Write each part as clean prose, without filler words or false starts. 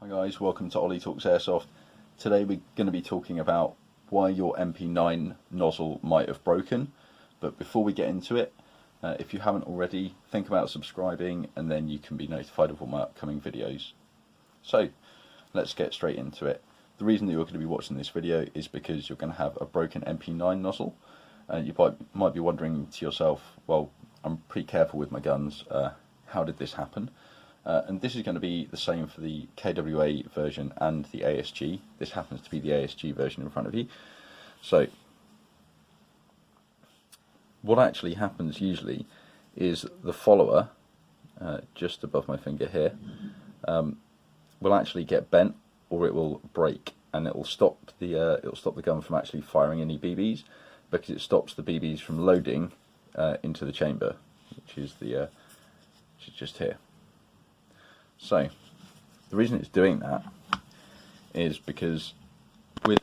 Hi guys, welcome to Ollie Talks Airsoft. Today we're going to be talking about why your MP9 nozzle might have broken. But before we get into it, if you haven't already, think about subscribing and then you can be notified of all my upcoming videos. So let's get straight into it. The reason that you're going to be watching this video is because you're going to have a broken MP9 nozzle. You might be wondering to yourself, well, I'm pretty careful with my guns, how did this happen? And this is going to be the same for the KWA version and the ASG. This happens to be the ASG version in front of you. So what actually happens usually is the follower, just above my finger here, will actually get bent or it will break, and it will stop the gun from actually firing any BBs, because it stops the BBs from loading into the chamber, which is just here. So the reason it's doing that is because with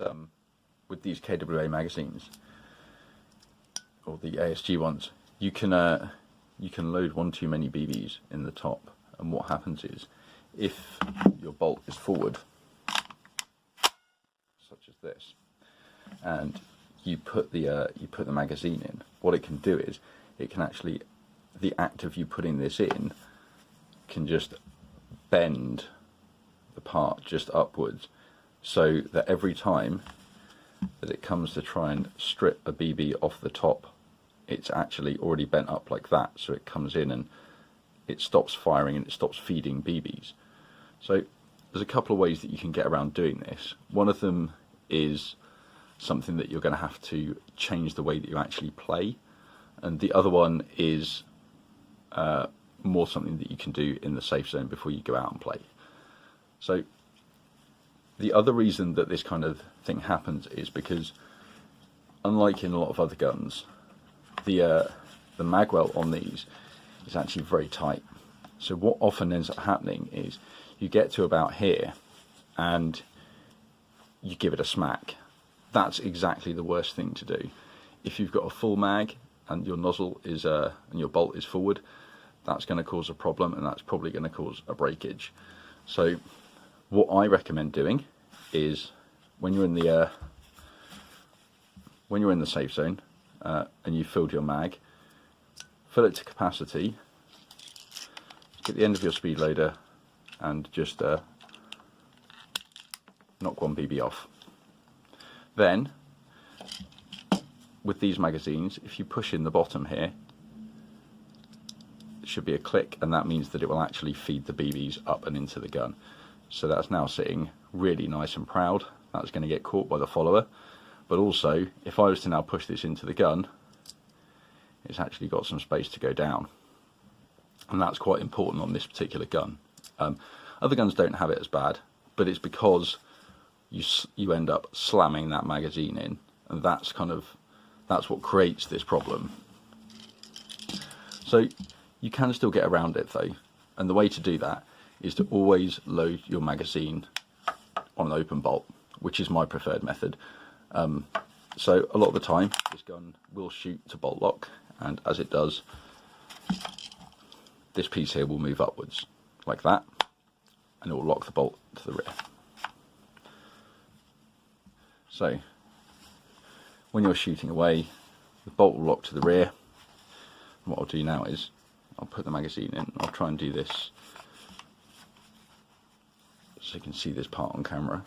these KWA magazines, or the ASG ones, you can load one too many BBs in the top, and what happens is, if your bolt is forward, such as this, and you put the magazine in, what it can do is it can actually, the act of you putting this in can just bend the part just upwards, so that every time that it comes to try and strip a BB off the top, it's actually already bent up like that, so it comes in and it stops firing and it stops feeding BBs. So there's a couple of ways that you can get around doing this. One of them is something that you're going to have to change the way that you actually play, and the other one is more something that you can do in the safe zone before you go out and play. So the other reason that this kind of thing happens is because, unlike in a lot of other guns, the magwell on these is actually very tight. So what often ends up happening is you get to about here and you give it a smack. That's exactly the worst thing to do. If you've got a full mag and your nozzle is and your bolt is forward, that's going to cause a problem, and that's probably going to cause a breakage. So what I recommend doing is, when you're in the safe zone and you've filled your mag, fill it to capacity, get the end of your speed loader and just knock one BB off. Then with these magazines, if you push in the bottom here, should be a click, and that means that it will actually feed the BBs up and into the gun. So that's now sitting really nice and proud. That's going to get caught by the follower, but also if I was to now push this into the gun, it's actually got some space to go down, and that's quite important on this particular gun. Other guns don't have it as bad, but it's because you end up slamming that magazine in, and that's what creates this problem. So you can still get around it though, and the way to do that is to always load your magazine on an open bolt, which is my preferred method. So a lot of the time this gun will shoot to bolt lock, and as it does, this piece here will move upwards like that, and it will lock the bolt to the rear. So when you're shooting away, the bolt will lock to the rear, and what I'll do now is I'll put the magazine in. I'll try and do this so you can see this part on camera.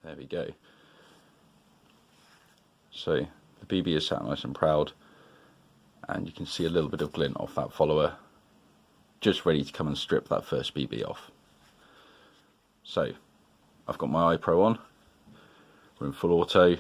There we go. So the BB is sat nice and proud, and you can see a little bit of glint off that follower, just ready to come and strip that first BB off. So I've got my iPro on, we're in full auto.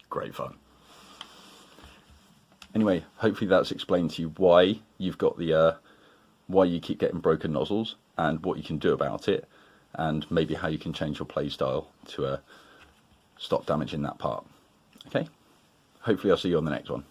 Great fun. Anyway, hopefully that's explained to you why you've got why you keep getting broken nozzles and what you can do about it, and maybe how you can change your play style to stop damaging that part. Okay, hopefully I'll see you on the next one.